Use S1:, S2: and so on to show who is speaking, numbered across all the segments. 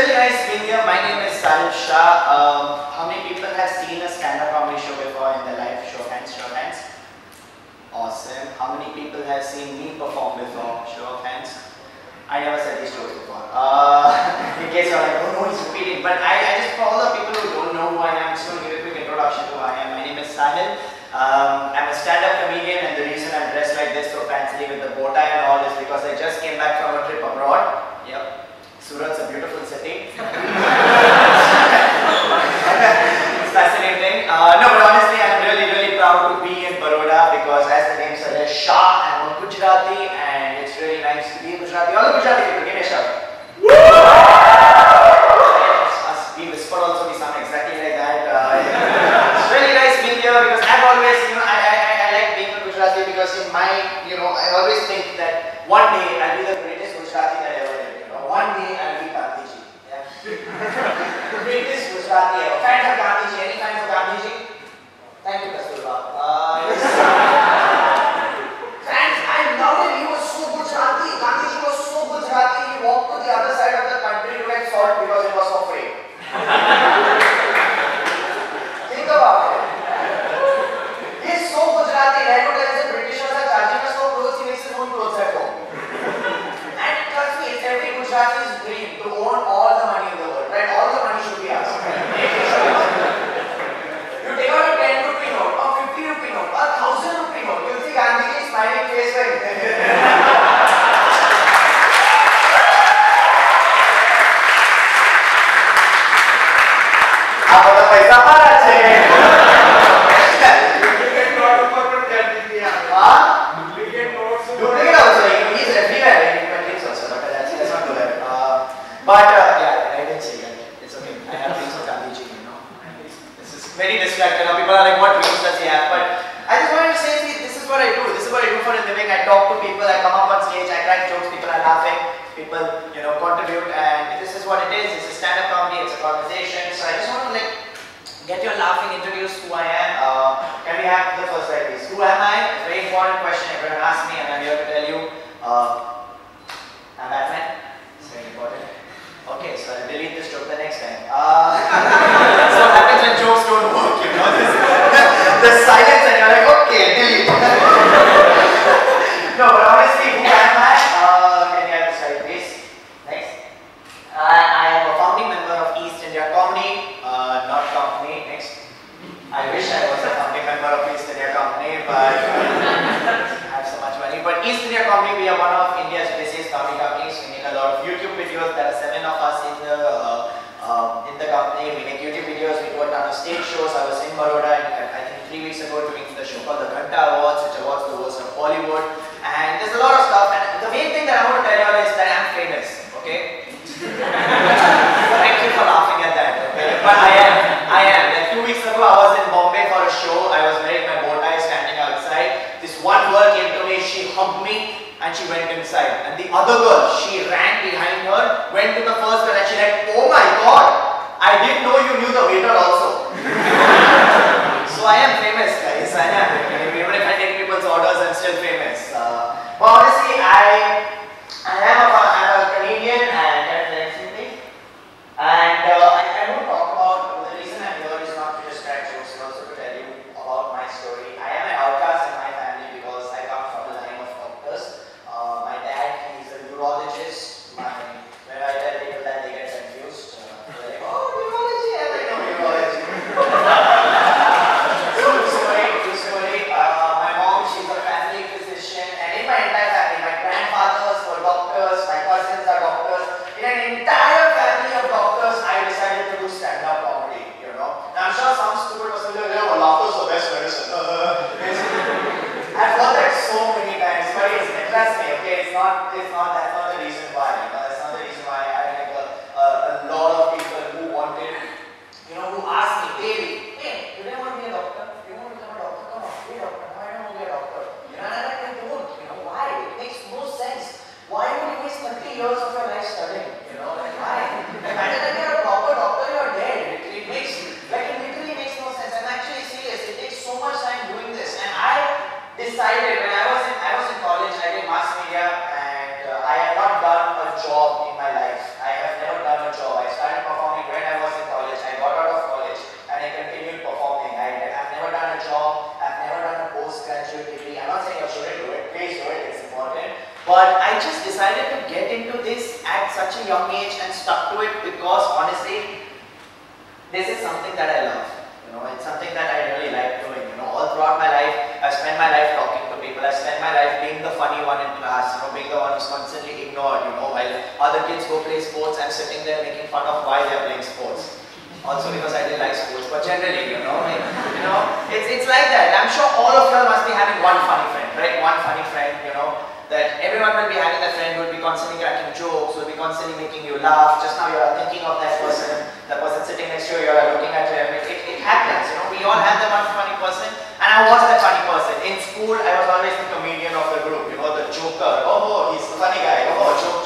S1: really nice being here. My name is Sahil Shah. How many people have seen a stand-up comedy show before in their life? Show of hands, show of hands. Awesome. How many people have seen me perform before? Show of hands. I never said these jokes before. In case you're like, oh no, he's repeating. But I just, for all the people who don't know who I am, just want to give a quick introduction to who I am. My name is Sahil. I'm a stand-up comedian, and the reason I'm dressed like this so fancy with the bow tie and all is because I just came back from a trip abroad. Yep. Surat's a beautiful city. It's fascinating. No, but honestly, I'm really proud to be in Baroda because, as the name suggests, Shah, I'm a Gujarati, and it's really nice to be a Gujarati. All the Gujarati people, give me a shout. Us, we whisper also, we sound exactly like that. It's really nice being here because I've always, I like being a Gujarati because in my, I always think that one day I'll be the greatest Gujarati that ever lived. One day I'll be Gandhiji. Yeah. Greatest Gujarati ever. Fans of Gandhiji? Any fans of Gandhiji? Thank you, Kasturba. Fans, I love him. He was so Gujarati. Gandhiji was so Gujarati. He walked to the other side of the country to get salt because he was so afraid. Think about it. He's so Gujarati. I don't know if the Britishers are charging us for clothes. He makes his own clothes at home. And trust me, it's every Gujarati's dream to own all the money in the world, right? All the money should be ours. You take out a 10 rupee note, a 50 rupee note, a 1000 rupee note, you'll see Gandhiji's smiling face like Apa the paisa para che? Duplicate notes for Gandhiji. Duplicate notes. Duplicate also. He's everywhere. But yeah, I didn't say that. It's okay. I have dreams of Gandhiji, This is very distracting. Now people are like, what dreams does he have? But I just wanted to say, see, this is what I do. This is what I do for a living. I talk to people, I come up on stage, I crack jokes, people are laughing, people, contribute, and this is what it is. It's a stand-up comedy, it's a conversation. So I just want to get you laughing, introduce who I am. Can we have the first slide, please? Who am I? It's a very important question everyone asks me, and I'm here to tell you. I'm Batman. It's very important. Okay, so I'll delete this joke the next time. So what happens when jokes don't work, The silence and you're like, okay, delete. No, but honestly, who am I? Can you have the slide, please? Next. I am a founding member of East India Company, not company. Next. I wish I was a founding member of East India Company, but I have so much money. But East India Company, we are one of India's busiest comedy companies. We make a lot of YouTube videos. There are 7 of us in the company. We make YouTube videos. We do a ton of stage shows. I was in Baroda, I think 3 weeks ago, doing the show called the Ghanta Awards, which awards the worst of Bollywood. And there's a lot of stuff. And the main thing that I want to tell you all is that I'm famous. Okay? Thank you for laughing at that. Okay? But I am. Like 2 weeks ago, I was in Bombay for a show. I was wearing my bow tie, standing outside. This one girl came to me. She hugged me. And she went inside. And the other girl, she ran behind her, went to the first girl and she like, oh my god, I didn't know you knew the waiter also. So I am famous, guys. I am. but I just decided to get into this at such a young age and stuck to it because honestly, this is something that I love. It's something that I really like doing. All throughout my life, I spent my life talking to people. I spent my life being the funny one in class, being the one who's constantly ignored, while other kids go play sports, I'm sitting there making fun of why they're playing sports. Also because I didn't like sports, but generally, it's like that. I'm sure all of you must be having one funny friend, right? One funny friend, that everyone will be having that friend who will be constantly cracking jokes, will be constantly making you laugh. Just now you are thinking of that person sitting next to you, you are looking at him. It happens, we all have that one funny person, and I was that funny person. In school, I was always the comedian of the group, the joker. Oh, he's the funny guy. Oh, joke,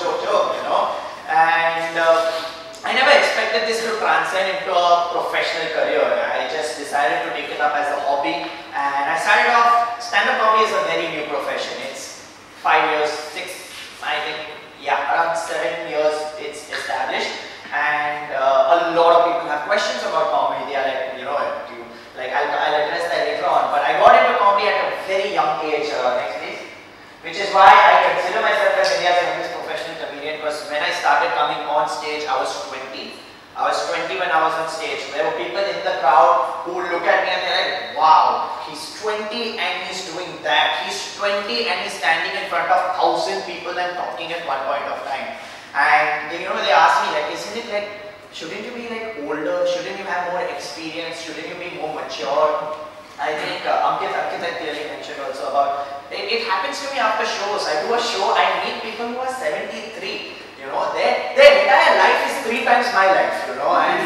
S1: And I never expected this to transcend into a professional career. I just decided to take it up as a hobby, and I started off. Stand-up comedy is a very new profession. It's 5 years, 6, I think, yeah, around 7 years it's established, and a lot of people have questions about comedy. They are like, I'll address that later on. But I got into comedy at a very young age, next week, which is why I consider myself as India's youngest professional comedian, because when I started coming on stage, I was 20. I was 20 when I was on stage. There were people in the crowd who look at me and they're like, wow, he's 20 and he's doing that. He's 20 and he's standing in front of 1,000 people and talking at one point of time. And they ask me, like, isn't it like, shouldn't you be like older? Shouldn't you have more experience? Shouldn't you be more mature? I think Ankit had clearly mentioned also about, it happens to me after shows. I do a show, I meet people who are 73. Their entire life is 3 times my life, and and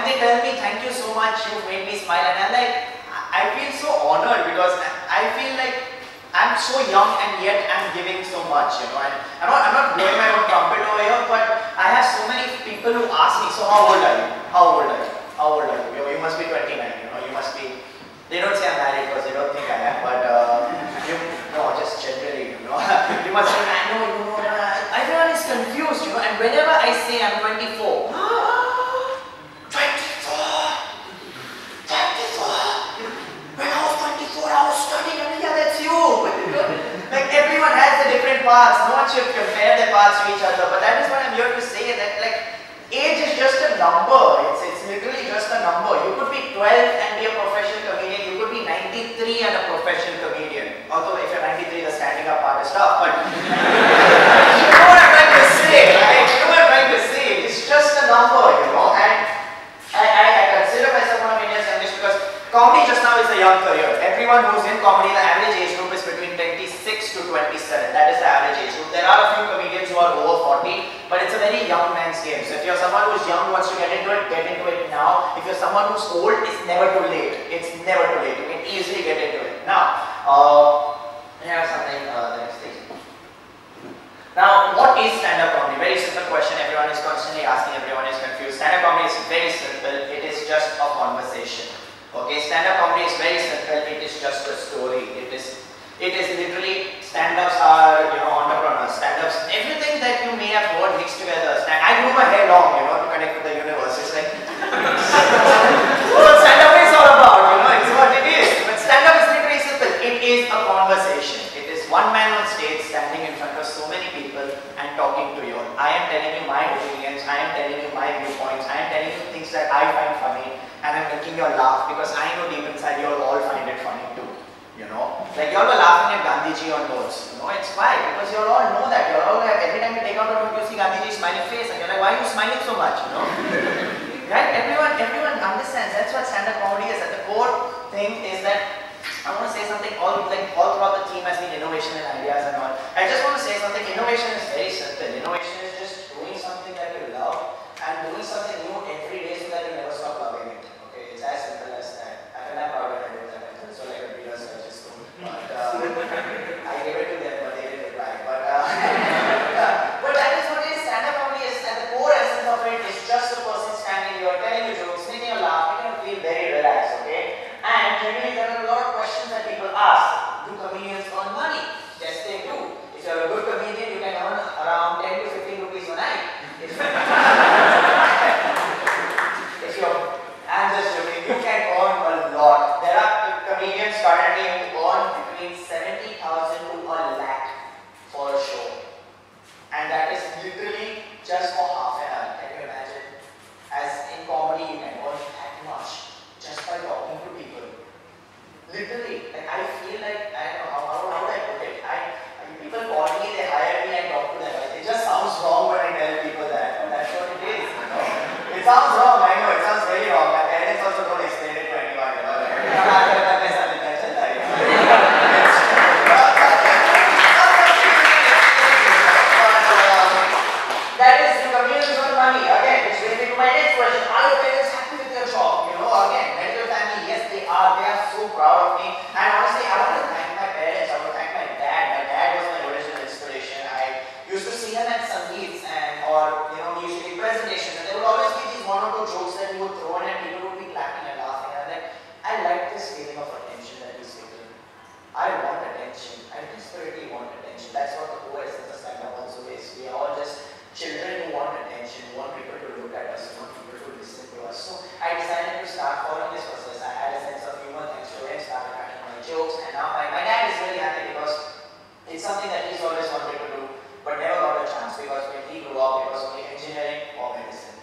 S1: they tell me, thank you so much, you've made me smile, and I'm like, I feel so honored because I feel like I'm so young and yet I'm giving so much, and I'm not blowing my own trumpet over here, but I have so many people who ask me, so how old are you? How old are you? How old are you? You must be 29, you must be, they don't say I'm married because they don't think I am, but no, just generally, you must say, I know, everyone is confused, and whenever I say I'm 24, 24, when I was 24, I was studying, and yeah, that's you, like everyone has the different paths, no one should compare their paths to each other, but that is what I'm here to say, that like, age is just a number, it's literally just a number. You could be 12 and be a professional comedian, you could be 93 and a professional comedian, although if you're 93 the standing up part is tough, but you know what I'm trying to say, right? You know what I'm trying to say, it's just a number, and I consider myself one of India's youngest because comedy just now is a young career. Everyone who's in comedy, the average age group is between 26 to 27, that is the average age group. There are a few comedians who are over 40, but it's a very young man's game. So if you're someone who's young, wants to get into it now. If you're someone who's old, it's never too late. It's never too late. You can easily get into it. Now, here's something, the next thing. Now, what is stand-up comedy? Very simple question. Everyone is constantly asking, everyone is confused. Stand-up comedy is very simple. It is just a conversation. Okay, stand-up comedy is very simple. It is just a story. It is literally, stand-ups are, entrepreneurs, stand-ups, everything that you may have heard mixed together. I grew my hair long, to connect with the universe. It's like, what stand-up is all about, it's what it is. But stand-up is literally simple. It is a conversation. It is one man on stage standing in front of so many people and talking to you all. I am telling you my opinions, I am telling you my viewpoints, I am telling you things that I find funny, and I'm making you all laugh because I know deep inside you all find it funny too. Like you all were laughing at Gandhiji on notes. It's why? Because you all know that. You all like, every time you take out a note, you see Gandhiji's smiling face, and you're like, why are you smiling so much? Right? Everyone understands. That's what stand-up comedy is. At the core thing is that I want to say something. All throughout the theme has been innovation and ideas and all. I just want to say something. Innovation is very simple. Innovation is just doing something that you love and doing something new every day so that you never stop loving it. Okay, it's as simple as that. I feel I'm proud when I do that. So like a reader, so I just told. But I gave it to them, but they didn't reply. But that is what it is. Stand-up comedy is, at the core essence of it is just a person standing here, telling you jokes, making you laugh, making you feel very relaxed. Okay, and generally there are a lot of questions that people ask. Do comedians earn money? Yes, they do. If you're a good comedian, you can earn around 10 to 15 sounds wrong, I know, it sounds very wrong. My parents also don't explain it to anyone, you know. That is to commute on money. Again, which brings me to my next question. Are your parents happy with your job? You know, again, medical family, yes, they are. They are so proud of me. And honestly, I want to thank my parents. I want to thank my dad. My dad was my original inspiration. I used to see him at Sangeets or we used to give presentations, and there would always be these one or two jokes that he would throw in, and people would be clapping and laughing. And I like this feeling of attention that he's given. I want attention. I desperately want attention. That's what the whole essence of stand-up also is. We are all just children who want attention, who want people to look at us, who want people to listen to us. So I decided to start following this process. I had a sense of humor thanks to him, started writing my jokes, and now my dad is really happy because it's something that he's always wanted to do, but never got a chance because when he grew up, it was only engineering or medicine.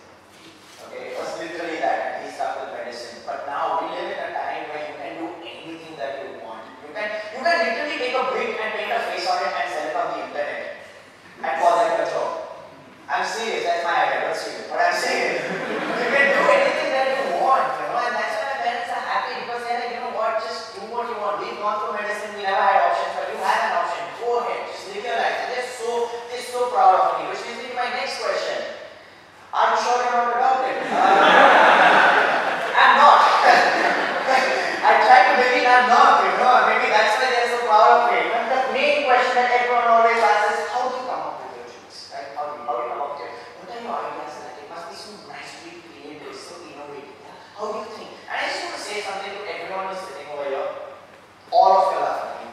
S1: Okay, it was literally that, and he stuck with medicine. But now we live in a time where you can do anything that you want. You can literally take a brick and paint a face on it and sell it on the internet and call that a job. I'm serious, that's my idea, don't see it. But I'm serious. You can do anything that you want, and that's why my parents are happy because they're like, you know what, just do what you want. We've gone through medicine, we never had options, but you have an option. Go ahead, just live your life. And they're so proud of me, which leads me to my next question. Are you sure you're not adopted? I'm not. I try to believe I'm not, maybe that's why they're so proud of me. But the main question that everyone always asks is, how do you come up with your jokes? Right? How do you come up with it? What are your ideas? Like, it must be so nicely creative, so innovative. Yeah? How do you think? And I just want to say something to everyone who's sitting over here. All of you are funny.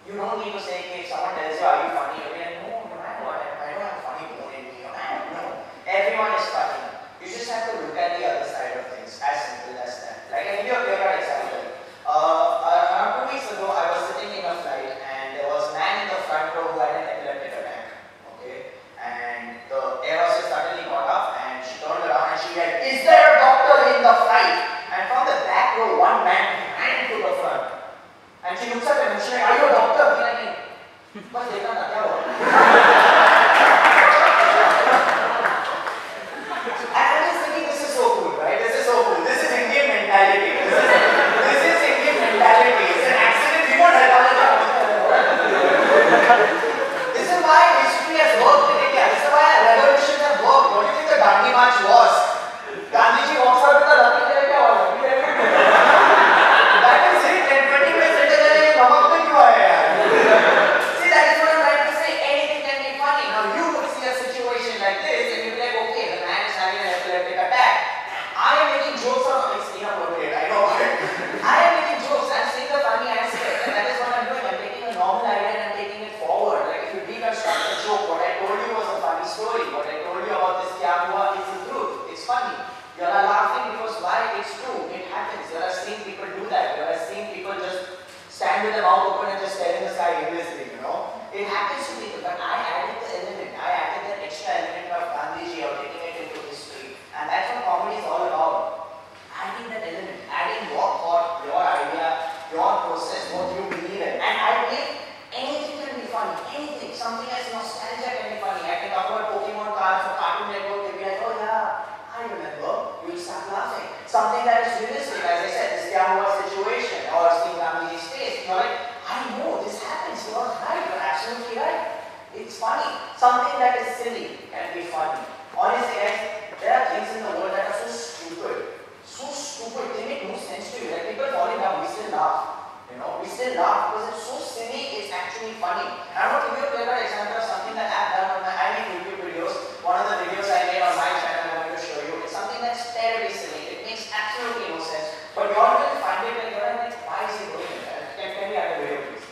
S1: You don't need to say, if someone tells you, are you funny? You'll be like, no, I don't have a funny bone in me. No. Everyone is funny. You just have to look at the other side of things. As simple as that. Like, I'll give you a clear-cut example. Around 2 weeks ago, I was sitting in a flight and there was a man in the front row who had an epileptic attack. Okay? And the air hostess suddenly got up and she turned around and she yelled, is there a doctor in the flight? And from the back row, one man ran to the front. And she looks up and she's like, are you a doctor? He's like, but they can't tell her. I'm just thinking, this is so cool, right? This is so cool. This is Indian mentality. This is Indian mentality. It's an accident. We won't help other. This is why history has worked in India. This is why our revolutions have worked. What do you think the Gandhi March was? Gandhiji walks out with a lucky ticket or lucky ticket. That is it. And 20 minutes later, they're like, come up with you. See, that is what I'm trying to say. Anything can be funny. Now, you would see a situation like this and you'd be like, okay, the man is having an epileptic attack. I am making jokes of it's inappropriate, I know. I am making jokes, I'm seeing the funny aspect, and that is what I'm doing. I'm taking a normal idea and I'm taking it forward. Like if you deconstruct a joke, what I told you was a funny story. What I told you about this Yahoo is the truth. It's funny. You are laughing because why? It's true. It happens. You are seeing people do that. You are seeing people just stand with their mouth open and just stare in the sky aimlessly, It happens to people, but I added the element. I added that extra element of Gandhiji or taking it into history. And that's what comedy is all about. Adding that element, adding your thought, your idea, your process, what you believe in. And I believe anything can be funny. Anything. Something as nostalgia can be funny. I can talk about Pokemon cards or Cartoon Network. They'll be like, oh yeah, I remember. You'll start laughing. Something that is realistic, as I said, this Yahoo situation or seeing Gandhiji's face. You're like, I know this happens. You're right. You're absolutely right. It's funny. Something that is silly can be funny. Honestly, guys, there are things in the world that are so stupid. So stupid. They make no sense to you. Like people falling down, we still laugh. We still laugh because it's so silly, it's actually funny. And I want to give you a clear example of something that I've done on I make YouTube videos. One of the videos I made on my channel I'm going to show you. It's something that's terribly silly. It makes absolutely no sense. But you all will find it when you're like, why is he doing it? Can we have a video, please?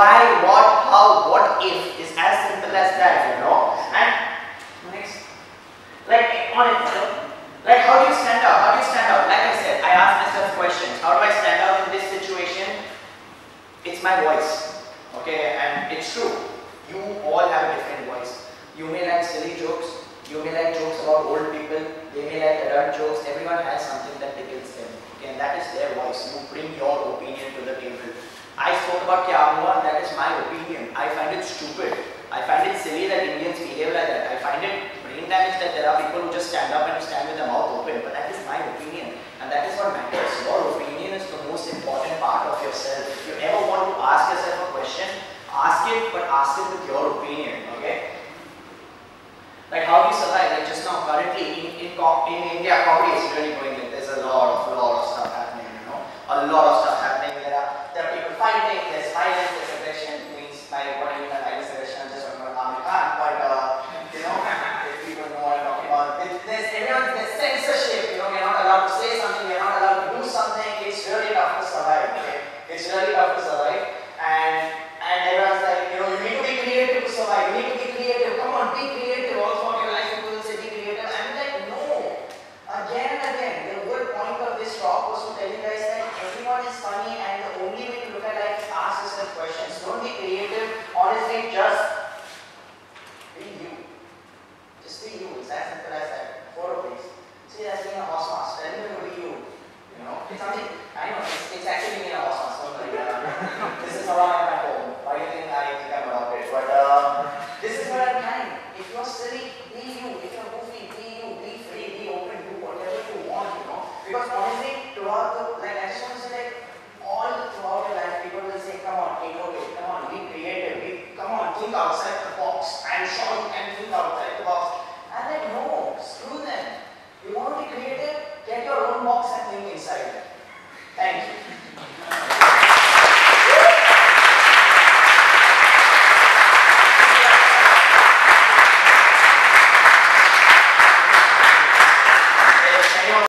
S1: why, what, how, what if is as simple as that, you know. And next, like on it, like how do you stand out? How do you stand out? Like I said, I asked myself questions. How do I stand out in this situation? It's my voice, okay, and it's true. You all have a different voice. You may like silly jokes. You may like jokes about old people. They may like adult jokes. Everyone has something that tickles them, okay, and that is their voice. You bring your opinion to the table. I spoke about kya hua, that is my opinion. I find it stupid. I find it silly that Indians behave like that. I find it brain damage that there are people who just stand up and stand with their mouth open. But that is my opinion, and that is what matters. Your opinion is the most important part of yourself. If you ever want to ask yourself a question, ask it, but ask it with your opinion. Okay? Like how do you survive? Like just now, currently in India, comedy is really going. Like there's a lot of stuff happening. You know, a lot of stuff happening. There are people fighting. There's violence. There's aggression. Means by what I mean by violence, aggression. I'm just talking about Amir Khan. But you know, if people know what I'm talking about, there's censorship. You know, we're not allowed to say something. We're not allowed to do something. It's really tough to survive. Okay? It's really tough to survive. And everyone's like, you know, you need to be creative to survive. You need to be creative. Come on, be creative. All throughout your life, people will say be creative. I'm like, no. Again and again, the whole point of this talk was to tell you guys that everyone is funny, and the only way to look at life is ask yourself questions. Don't be creative. Honestly, just be you. Just be you. It's as simple as that. Photo please. See, that's being a horse mask. Tell me to be you. You know, it's something. I know. It's actually being a horse mask. Don't worry. This is how I am at home. Why do you think I'm adopted? But this is what I'm trying. If you're silly, be you. If you're goofy, be you. Be free, be open, do whatever you want, you know. Because honestly, throughout the, like I just want to say, like, all throughout your life, people will say, come on, innovate, come on, be creative, come on, think outside the box, and shout and think outside